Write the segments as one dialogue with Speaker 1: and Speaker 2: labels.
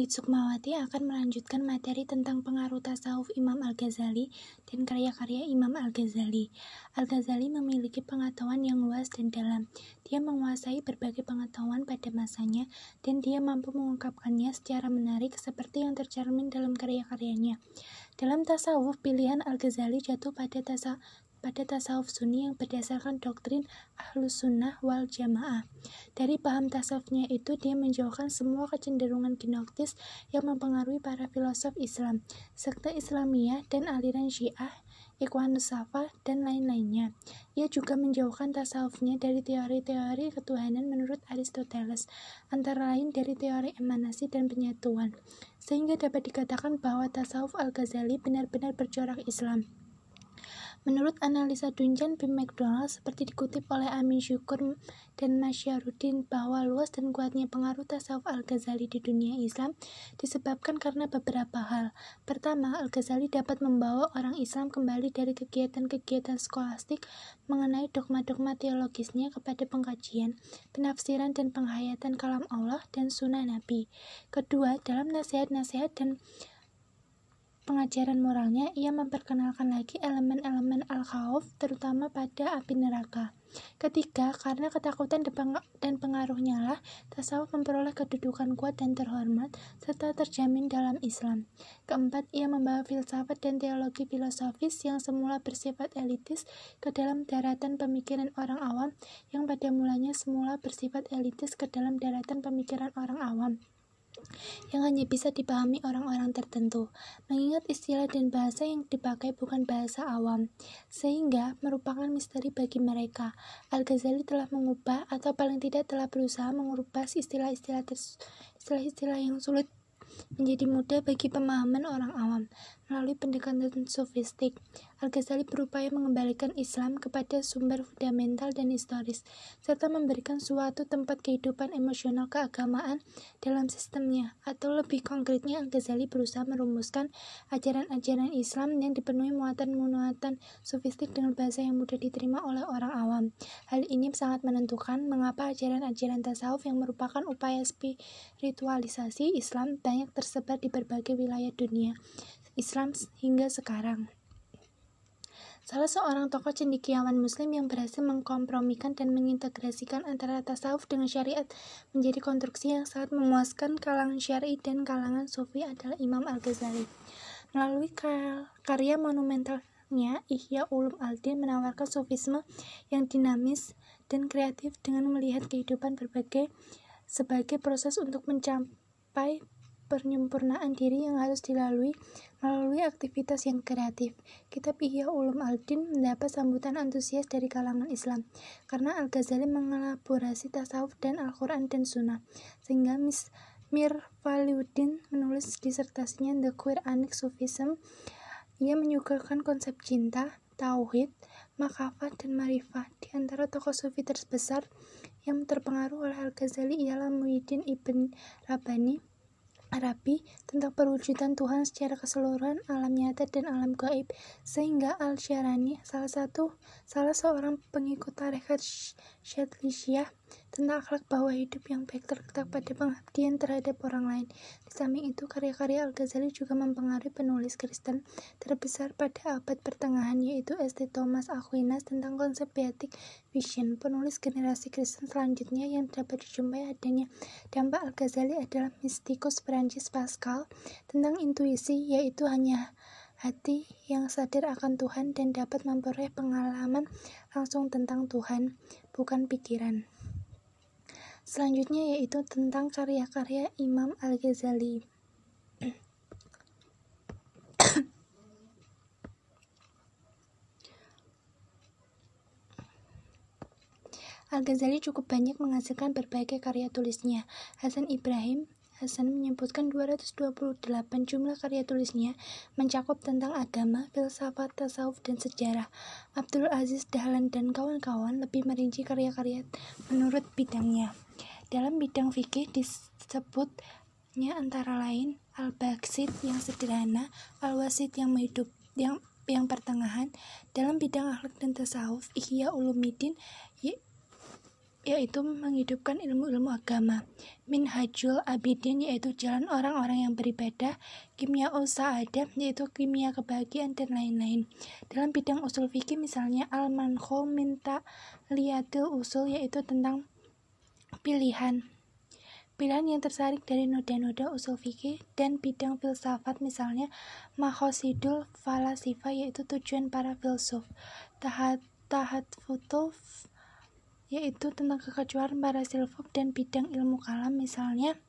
Speaker 1: Andi Sukmawati akan melanjutkan materi tentang pengaruh tasawuf Imam Al-Ghazali dan karya-karya Imam Al-Ghazali. Al-Ghazali memiliki pengetahuan yang luas dan dalam. Dia menguasai berbagai pengetahuan pada masanya dan dia mampu mengungkapkannya secara menarik seperti yang tercermin dalam karya-karyanya. Dalam tasawuf, pilihan Al-Ghazali jatuh pada tasawuf Sunni yang berdasarkan doktrin Ahlus Sunnah wal Jamaah. Dari paham tasawufnya itu, dia menjauhkan semua kecenderungan gnostis yang mempengaruhi para filosof Islam, sekte Islamiyah dan aliran Syiah, Ikhwanus Shafah, dan lain-lainnya. Ia juga menjauhkan tasawufnya dari teori-teori ketuhanan menurut Aristoteles, antara lain dari teori emanasi dan penyatuan, sehingga dapat dikatakan bahwa tasawuf Al-Ghazali benar-benar bercorak Islam. Menurut analisa Duncan B. McDonald, seperti dikutip oleh Amin Syukur dan Masyarudin, bahwa luas dan kuatnya pengaruh tasawuf Al-Ghazali di dunia Islam disebabkan karena beberapa hal. Pertama, Al-Ghazali dapat membawa orang Islam kembali dari kegiatan-kegiatan skolastik mengenai dogma-dogma teologisnya kepada pengkajian, penafsiran dan penghayatan kalam Allah dan sunnah Nabi. Kedua, dalam nasihat-nasihat dan pengajaran moralnya, ia memperkenalkan lagi elemen-elemen al-khawf, terutama pada api neraka. Ketiga, karena ketakutan dan pengaruhnya lah, tasawuf memperoleh kedudukan kuat dan terhormat, serta terjamin dalam Islam. Keempat, ia membawa filsafat dan teologi filosofis yang semula bersifat elitis ke dalam daratan pemikiran orang awam, yang pada mulanya semula bersifat elitis ke dalam daratan pemikiran orang awam, yang hanya bisa dipahami orang-orang tertentu, mengingat istilah dan bahasa yang dipakai bukan bahasa awam, sehingga merupakan misteri bagi mereka. Al-Ghazali telah mengubah, atau paling tidak telah berusaha mengubah istilah-istilah yang sulit menjadi mudah bagi pemahaman orang awam melalui pendekatan sofistik. Al-Ghazali berupaya mengembalikan Islam kepada sumber fundamental dan historis, serta memberikan suatu tempat kehidupan emosional keagamaan dalam sistemnya. Atau lebih konkretnya, Al-Ghazali berusaha merumuskan ajaran-ajaran Islam yang dipenuhi muatan-muatan sofistik dengan bahasa yang mudah diterima oleh orang awam. Hal ini sangat menentukan mengapa ajaran-ajaran tasawuf yang merupakan upaya spiritualisasi Islam banyak tersebar di berbagai wilayah dunia Islam hingga sekarang. Salah seorang tokoh cendekiawan muslim yang berhasil mengkompromikan dan mengintegrasikan antara tasawuf dengan syariat menjadi konstruksi yang sangat memuaskan kalangan syar'i dan kalangan sufi adalah Imam Al-Ghazali. Melalui karya monumentalnya, Ihya Ulumuddin menawarkan sufisme yang dinamis dan kreatif dengan melihat kehidupan sebagai proses untuk mencapai penyempurnaan diri yang harus dilalui melalui aktivitas yang kreatif. Kitab Ihya Ulumuddin mendapat sambutan antusias dari kalangan Islam karena Al-Ghazali mengelaborasi tasawuf dan Al-Quran dan Sunnah, sehingga Mir Waliuddin menulis disertasinya The Quranic Sufism. Ia menyuguhkan konsep cinta, tauhid, makafah, dan marifah. Di antara tokoh sufi terbesar yang terpengaruh oleh Al-Ghazali ialah Muhyiddin Ibn Arabi tentang perwujudan Tuhan secara keseluruhan, alam nyata dan alam gaib, sehingga Al-Sharani, salah seorang pengikut tarekat Syadliyah, tentang akhlak bahwa hidup yang baik terletak pada pengabdian terhadap orang lain. Di samping itu, karya-karya Al-Ghazali juga mempengaruhi penulis Kristen terbesar pada abad pertengahan, yaitu St. Thomas Aquinas tentang konsep beatific vision. Penulis generasi Kristen selanjutnya yang dapat dijumpai adanya dampak Al-Ghazali adalah mistikus Prancis Pascal tentang intuisi, yaitu hanya hati yang sadar akan Tuhan dan dapat memperoleh pengalaman langsung tentang Tuhan, bukan pikiran. Selanjutnya yaitu tentang karya-karya Imam Al-Ghazali. Al-Ghazali cukup banyak menghasilkan berbagai karya tulisnya. Hasan Ibrahim Hasan menyebutkan 228 jumlah karya tulisnya, mencakup tentang agama, filsafat, tasawuf, dan sejarah. Abdul Aziz Dahlan dan kawan-kawan lebih merinci karya-karya menurut bidangnya. Dalam bidang fikih disebutnya antara lain Al-Basit yang sederhana, Al-Wasit yang pertengahan. Dalam bidang akhlak dan tasawuf, Ihya Ulumuddin yaitu menghidupkan ilmu-ilmu agama. Minhajul Abidin, yaitu jalan orang-orang yang beribadah. Kimya'us Sa'adah, yaitu kimia kebahagiaan, dan lain-lain. Dalam bidang usul fikih misalnya Al-Manhum min Ta'liyatil Usul, yaitu tentang pilihan yang tersaring dari noda-noda usul fikih. Dan bidang filsafat misalnya Maqasidul Falasifah, yaitu tujuan para filsuf. Tahatfutul, yaitu tentang kekecualian para filsuf. Dan bidang ilmu kalam misalnya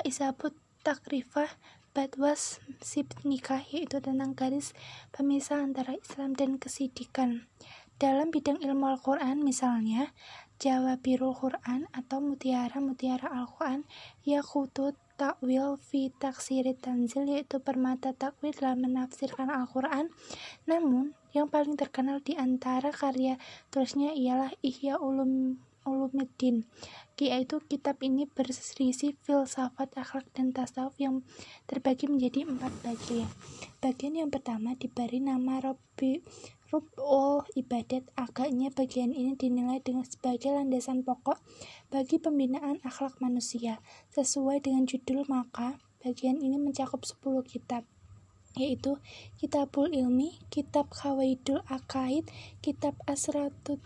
Speaker 1: Isabut Takrifah Badwas Sibnikah, yaitu tentang garis pemisah antara Islam dan kesidikan. Dalam bidang ilmu Al-Quran misalnya Jawabirul Quran atau mutiara-mutiara Al-Quran, Yaqutut Takwil fi Taksirit Tanzil, yaitu permata takwil dalam menafsirkan Al-Quran. Namun yang paling terkenal di antara karya tulisnya ialah Ihya Ulumuddin, yaitu kitab ini berisi filsafat, akhlak, dan tasawuf yang terbagi menjadi 4 bagian. Bagian yang pertama diberi nama Rub'ul Ibadat. Agaknya bagian ini dinilai sebagai landasan pokok bagi pembinaan akhlak manusia. Sesuai dengan judul, maka bagian ini mencakup 10 kitab, yaitu Kitabul Ilmi, Kitab Qawaidul Aqaid, Kitab Asrarut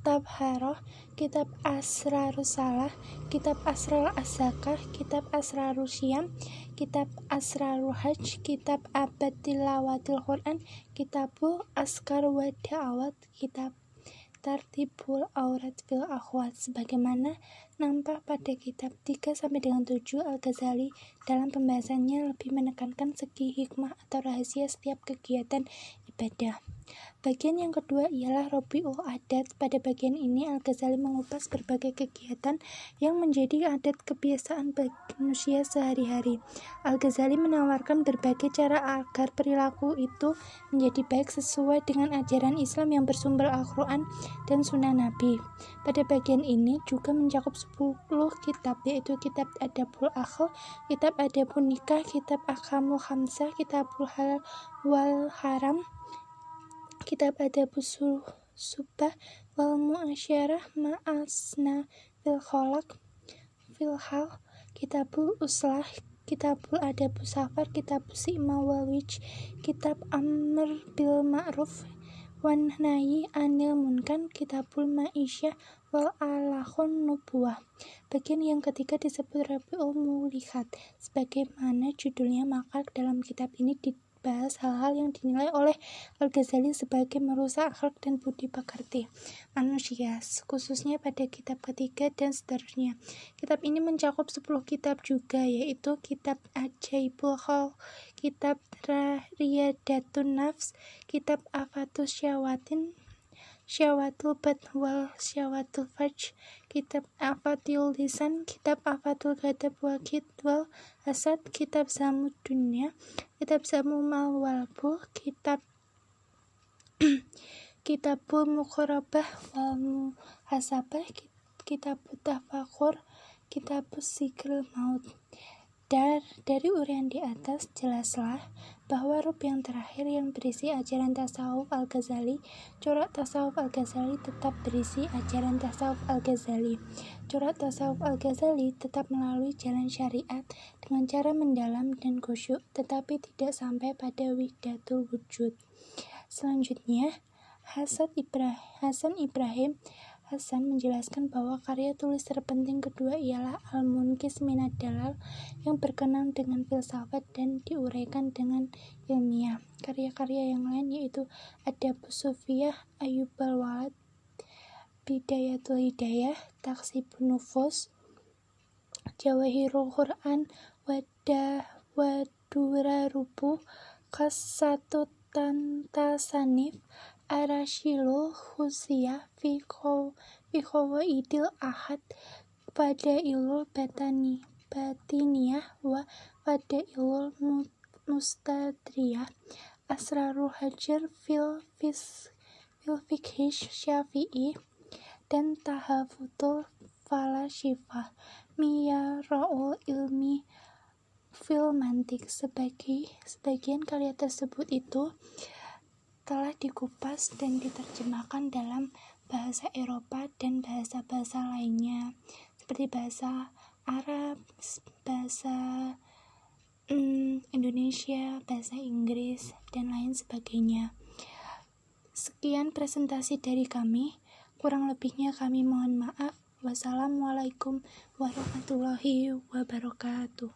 Speaker 1: Tabharah, Kitab Asrarus Salah, Kitab Asrar Az-Zakah, Kitab Asrarus Syam, Kitab Asrarul Hajj, Kitab Abad Tilawatil Quran, Kitabul Askar wa Da'awat, Kitab Tartibul Aurat fil Akhwat. Sebagaimana nampak pada kitab 3-7, Al-Ghazali dalam pembahasannya lebih menekankan segi hikmah atau rahasia setiap kegiatan ibadah. Bagian yang kedua ialah Rabiul Adat. Pada bagian ini Al-Ghazali mengupas berbagai kegiatan yang menjadi adat kebiasaan bagi manusia sehari-hari. Al-Ghazali menawarkan berbagai cara agar perilaku itu menjadi baik sesuai dengan ajaran Islam yang bersumber Al-Quran dan Sunnah Nabi. Pada bagian ini juga mencakup 10 kitab, yaitu Kitab Adabul Akhl, Kitab Adabun Nikah, Kitab Ahkamul Khamsah, Kitabul Halal wal Haram, Kitab Adabus Subah wal Mu'asyarah Ma'asna fil Hal, Kitabul Uslah, Kitabul Adabus Safar, Kitabul Sima wal Wij, Kitab Amr bil Ma'ruf wan Nahyi anil Munkar, Kitabul Ma'isyah wal Alakhun Nubuwah. Bagian yang ketiga disebut Rabiul Mulikat. Sebagaimana judulnya, maka dalam kitab ini dibahas hal-hal yang dinilai oleh Al-Ghazali sebagai merusak akhlak dan budi pekerti manusia, khususnya pada kitab ketiga dan seterusnya. Kitab ini mencakup 10 kitab juga, yaitu Kitab Ajaibul Khalq, Kitab Riyadatun Nafs, Kitab Afatus Syawatul Bad wal Syawatul Fajr, Kitab Afatul Lisan, Kitab Afatul Ghadab wal Kid wal Hasad, Kitab Zamud Dunya, Kitab Zamumal Walbu, Kitabul Muqarabah wal Muhasabah, Kitabut Tafakur, Kitabus Sikril Maut. Dari uraian di atas jelaslah bahwa rub yang terakhir yang berisi ajaran tasawuf Al-Ghazali, corak tasawuf Al-Ghazali tetap berisi ajaran tasawuf Al-Ghazali. Corak tasawuf Al-Ghazali tetap melalui jalan syariat dengan cara mendalam dan khusyuk, tetapi tidak sampai pada wihdatul wujud. Selanjutnya, Hasan Ibrahim Hasan menjelaskan bahwa karya tulis terpenting kedua ialah Al-Munqidh Minad Dalal yang berkenaan dengan filsafat dan diuraikan dengan ilmiah. Karya-karya yang lain yaitu Adabus Sufiyah, Ayyubal Walad, Bidayatul Hidayah, Taksibun Nufus, Jawahirul Quran, Wadurarubuh, Qasatut Tasanif, Arashilul Khusiyah fi Qawaidil Ahad, Fadailul Batiniyah wa Fadailul Mustadriyah, Asrarul Hajar fil Fiqhi Syafi'i, dan Tahafutul Falasifah, Miyara'ul Ilmi fil Mantiq. Sebagian karya tersebut itu telah dikupas dan diterjemahkan dalam bahasa Eropa, dan bahasa-bahasa lainnya seperti bahasa Arab, bahasa Indonesia, bahasa Inggris, dan lain sebagainya. Sekian presentasi dari kami. Kurang lebihnya kami mohon maaf. Wassalamualaikum warahmatullahi wabarakatuh.